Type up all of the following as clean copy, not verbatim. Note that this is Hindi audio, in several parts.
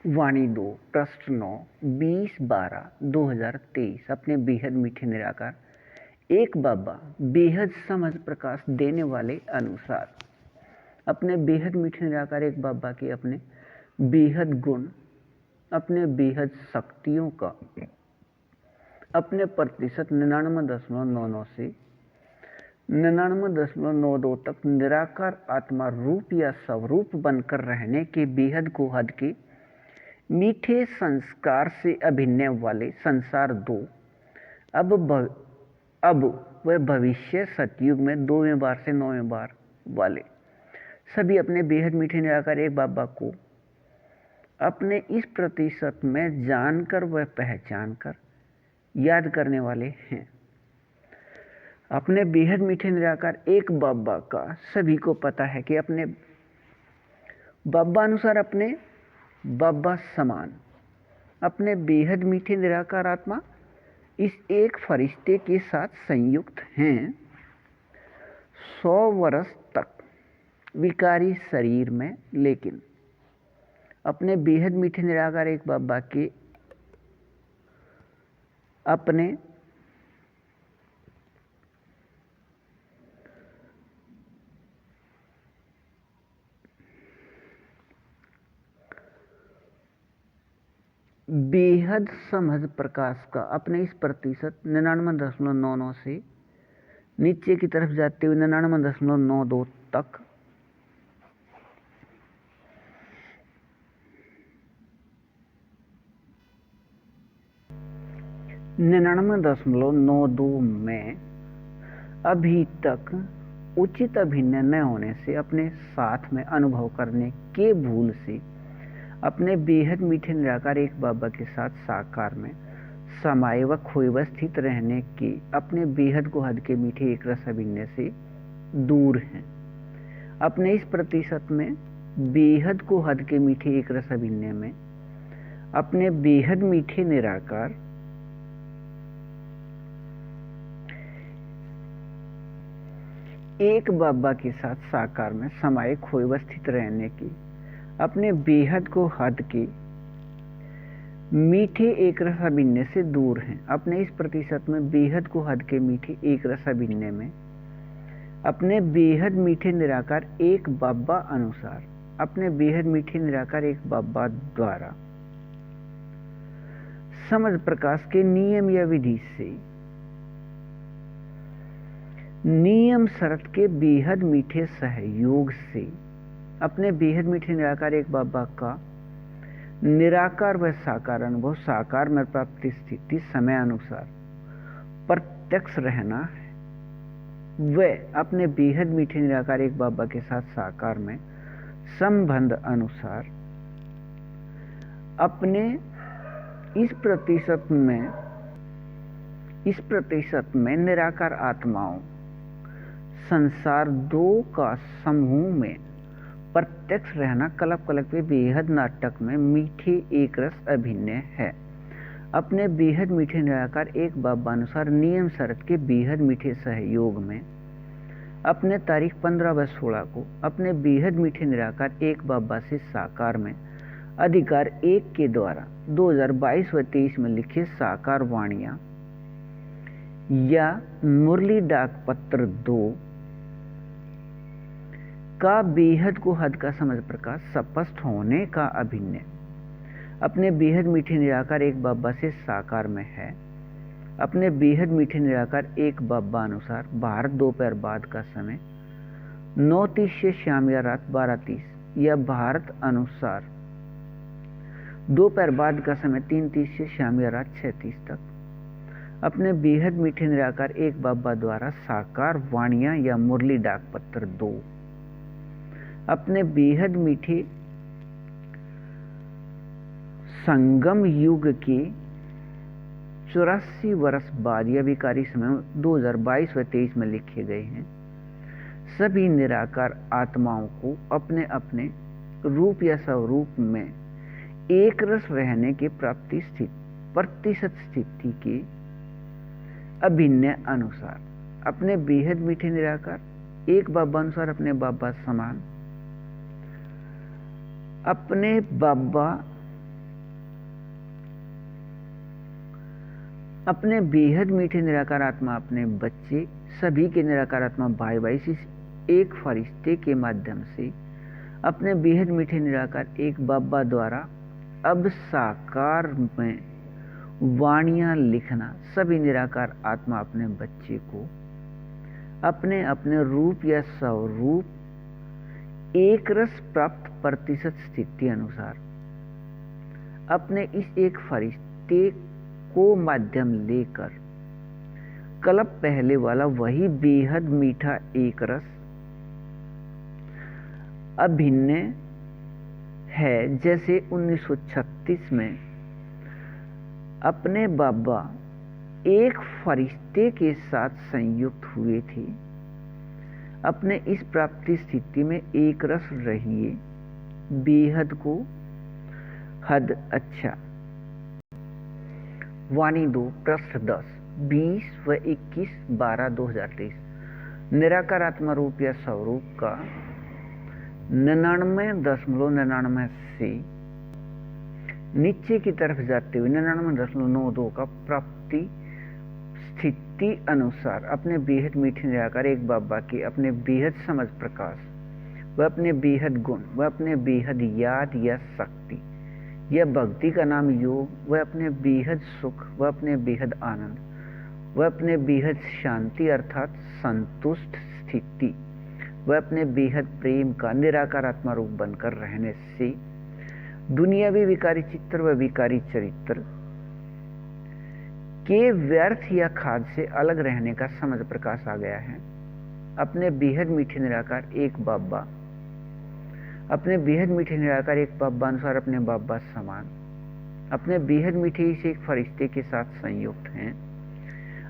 वाणी 2 पृष्ठ 9 20/12/2023 अपने बेहद मीठे निराकार एक बाबा बेहद समझ प्रकाश देने वाले अनुसार अपने बेहद मीठे निराकार एक बाबा के अपने बेहद गुण अपने बेहद शक्तियों का अपने प्रतिशत 99.99 से 99.92 तक निराकार आत्मा रूप या स्वरूप बनकर रहने के बेहद को हद के मीठे संस्कार से अभिनय वाले संसार दो अब वह भविष्य सतयुग में 2वें बार से 9वें बार वाले सभी अपने बेहद मीठे निराकार एक बाबा को अपने इस प्रतिशत में जानकर व पहचान कर याद करने वाले हैं। अपने बेहद मीठे निराकार एक बाबा का सभी को पता है कि अपने बाबा अनुसार अपने बाबा समान अपने बेहद मीठे निराकार आत्मा इस एक फरिश्ते के साथ संयुक्त हैं। 100 वर्ष तक विकारी शरीर में, लेकिन अपने बेहद मीठे निराकार एक बाबा के अपने बेहद समझ प्रकाश का अपने इस प्रतिशत 99.99 से नीचे की तरफ जाते हुए 99.92 तक में अभी तक उचित अभिनय न होने से अपने साथ में अनुभव करने के भूल से अपने बेहद मीठे निराकार एक बाबा के साथ साकार में समाये व खोए व स्थित रहने के अपने बेहद को हद के मीठे एक रस अभिनय से दूर हैं। अपने इस प्रतिशत में बेहद को हद के मीठे एक रस अभिनय में अपने बेहद मीठे निराकार एक बाबा के साथ साकार में समाये खोए व स्थित रहने की अपने बेहद को हद के मीठे एक रस अभिनय से दूर हैं। अपने इस प्रतिशत में बेहद को हद के मीठे एक रस अभिनय में अपने बेहद मीठे निराकार एक बाबा अनुसार अपने बेहद मीठे निराकार एक बाबा द्वारा समझ प्रकाश के नियम या विधि से नियम शर्त के बेहद मीठे सहयोग से अपने बेहद मीठे निराकार एक बाबा का निराकार व साकार अनुभव साकार में प्राप्ति स्थिति समय अनुसार प्रत्यक्ष रहना है। व अपने बेहद मीठे निराकार एक बाबा के साथ साकार में संबंध अनुसार अपने इस प्रतिशत में निराकार आत्माओं संसार दो का समूह में प्रत्यक्ष रहना कल्प के बेहद नाटक में मीठे एक रस अभिनय है। अपने बेहद मीठे निराकार एक बाबा अनुसार नियम शर्त के बेहद मीठे सहयोग में अपने तारीख 15 व 16 को अपने बेहद मीठे निराकार एक बाबा से साकार में अधिकार एक के द्वारा 2022 व 23 में लिखे साकार वाणियां या मुरली डाक पत्र 2 का बेहद को हद का समझ प्रकाश स्पष्ट होने का अभिनय अपने बेहद मीठे निराकार एक बाबा से साकार में है। अपने बेहद मीठे निराकार एक बाबा अनुसार भारत दोपहर बाद का समय 9:30 से शाम या रात 12:30 या भारत अनुसार दोपहर बाद का समय 3:30 से शाम या रात 6:30 तक अपने बेहद मीठे निराकार एक बाबा द्वारा साकार वाणियां या मुरली डाक पत्र 2 अपने बेहद मीठे संगम युग के 84 वर्ष बाद या विकारी समय 2022 व 23 में लिखे गए हैं। सभी निराकार आत्माओं को अपने अपने रूप या स्वरूप में एक रस रहने के प्राप्ति प्रतिशत स्थिति के अभिनय अनुसार अपने बेहद मीठे निराकार एक बाबा अनुसार अपने बाबा समान अपने बाबा अपने बेहद मीठे निराकार आत्मा अपने बच्चे सभी के निराकार आत्मा भाई भाई से एक फरिश्ते के माध्यम से अपने बेहद मीठे निराकार एक बाबा द्वारा अब साकार में वाणियां लिखना सभी निराकार आत्मा अपने बच्चे को अपने अपने रूप या स्वरूप एक रस प्राप्त प्रतिशत स्थिति अनुसार अपने इस एक फरिश्ते को माध्यम लेकर कल्प पहले वाला वही बेहद मीठा एक रस अभिन्न है। जैसे 1936 में अपने बाबा एक फरिश्ते के साथ संयुक्त हुए थे। अपने इस प्राप्ति स्थिति में एक रस रहिए बेहद को हद अच्छा। वाणी 2 पृष्ठ 10 20 व 21/12/2023 निराकार आत्मा रूप या स्वरूप का 99.99 से नीचे की तरफ जाते हुए 99.92 का प्राप्ति स्थिति अनुसार अपने बेहद मीठे निराकार एक बाबा के अपने बेहद समझ प्रकाश व अपने बेहद गुण व अपने बेहद याद या शक्ति या भक्ति का नाम योग व अपने बेहद सुख व अपने बेहद आनंद व अपने बेहद शांति अर्थात संतुष्ट स्थिति व अपने बेहद प्रेम का निराकार आत्मा रूप बनकर रहने से दुनियावी विकारी चित्र व विकारी चरित्र के व्यर्थ या खाद से अलग रहने का समझ प्रकाश आ गया है। अपने बेहद मीठे निराकार एक बाबा अपने बेहद मीठे निराकार एक बाबा अनुसार अपने बाबा समान अपने बेहद मीठे इस एक फरिश्ते के साथ संयुक्त हैं।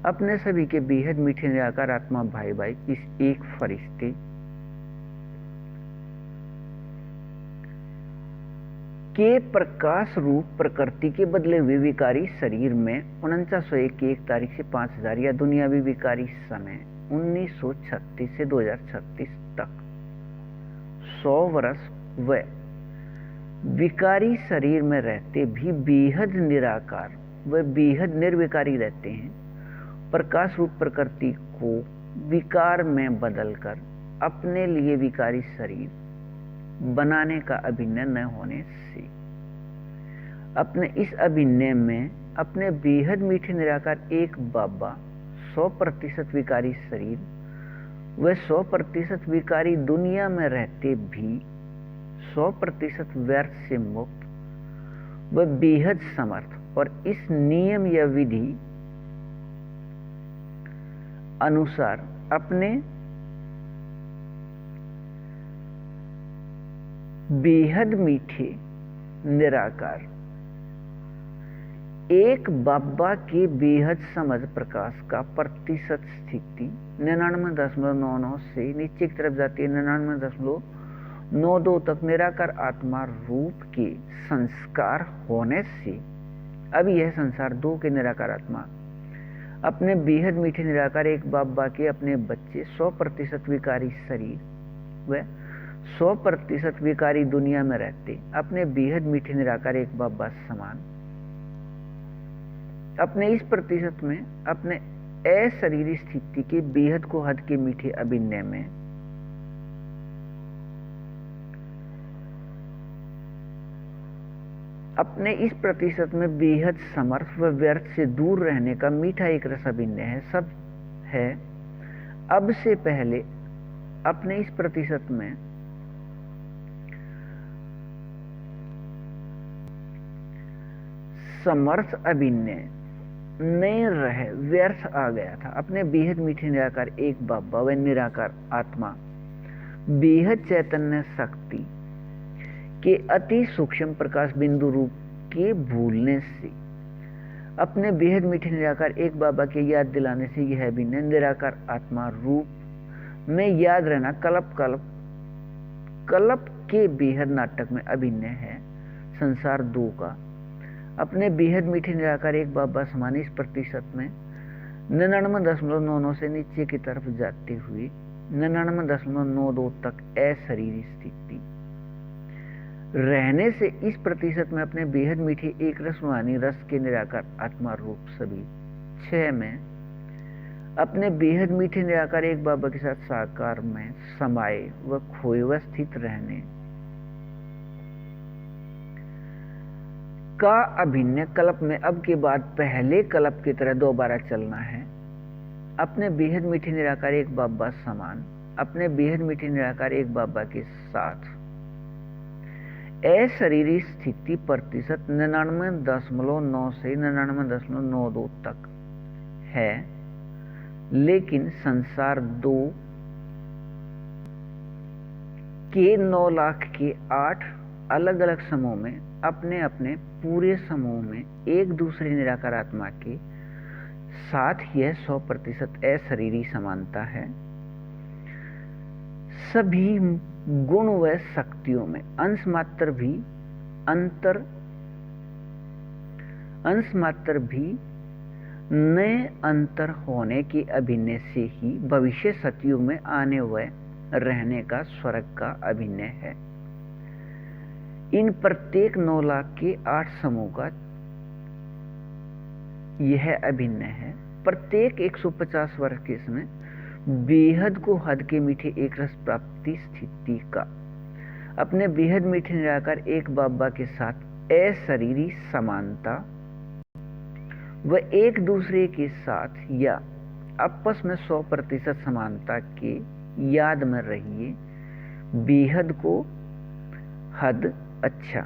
अपने सभी के बेहद मीठे निराकार आत्मा भाई भाई इस एक फरिश्ते के प्रकाश रूप प्रकृति के बदले हुए विकारी शरीर में 4901 तारीख से 5000 या दुनियावी विकारी समय 1936 से 2036 तक 100 वर्ष व विकारी शरीर में रहते भी बेहद निराकार व बेहद निर्विकारी रहते हैं। प्रकाश रूप प्रकृति को विकार में बदलकर अपने लिए विकारी शरीर बनाने का अभिनय न होने से अपने इस अभिनय में अपने बेहद मीठे निराकार एक बाबा 100% विकारी शरीर व 100% विकारी दुनिया में रहते भी 100% व्यर्थ से मुक्त व बेहद समर्थ और इस नियम या विधि अनुसार अपने बेहद मीठे निराकार एक बाबा के बेहद समझ प्रकाश का प्रतिशत स्थिति 99.99 से नीचे की तरफ जाती है 99.92 तक निराकार आत्मा रूप के संस्कार होने से अब यह संसार 2 के निराकार आत्मा अपने बेहद मीठे निराकार एक बाबा के अपने बच्चे 100% विकारी शरीर व 100% विकारी दुनिया में रहते अपने बेहद मीठे निराकार एक बाबा समान अपने इस प्रतिशत में अपने अशरीरी स्थिति के बेहद को हद के मीठे अभिनय में अपने इस प्रतिशत में बेहद समर्थ व व्यर्थ से दूर रहने का मीठा एक रस अभिनय है सब है। अब से पहले अपने इस प्रतिशत में समर्थ अभिनय नहीं रहे व्यर्थ आ गया था। अपने बेहद मीठे निराकार एक बाबा व निराकार आत्मा बेहद चैतन्य शक्ति के अति सूक्ष्म प्रकाश बिंदु रूप के भूलने से अपने बेहद मीठे निराकार एक बाबा के याद दिलाने से यह अभिनय निराकार आत्मा रूप में याद रहना कल्प के बेहद नाटक में अभिनय है। संसार 2 का अपने बेहद मीठे निराकार एक बाबा समान इस प्रतिशत में 99.99 से नीचे की तरफ जाते हुए 99.92 तक अशरीरी स्थिति रहने से इस प्रतिशत में अपने बेहद मीठे एक रसवानी रस के निराकार आत्मा रूप सभी 6 में अपने बेहद मीठे निराकार एक बाबा के साथ साकार में समाये व खोए व स्थित रहने का अभिन्न कल्प में अब के बाद पहले कल्प की तरह दोबारा चलना है। अपने बेहद मीठे निराकार एक बाबा समान अपने बेहद मीठे निराकार एक बाबा के साथ अशरीरी स्थिति प्रतिशत 99.9 से 99.92 तक है, लेकिन संसार 2 के 9 लाख के 8 अलग अलग समूह में अपने अपने पूरे समूह में एक दूसरे निराकार आत्मा के साथ यह 100% अशरीरी समानता है। सभी गुण व शक्तियों में अंश मात्र भी नए अंतर होने के अभिनय से ही भविष्य सतयुग में आने व रहने का स्वर्ग का अभिनय है। इन प्रत्येक 9 लाख के 8 समूह का यह अभिनय है। प्रत्येक 150 वर्ष के समय बेहद को हद के मीठे एक रस प्राप्ति स्थिति का अपने बेहद मीठे निराकार एक बाबा के साथ अशरीरी समानता व एक दूसरे के साथ या आपस में 100% समानता के याद में रहिए। बेहद को हद अच्छा।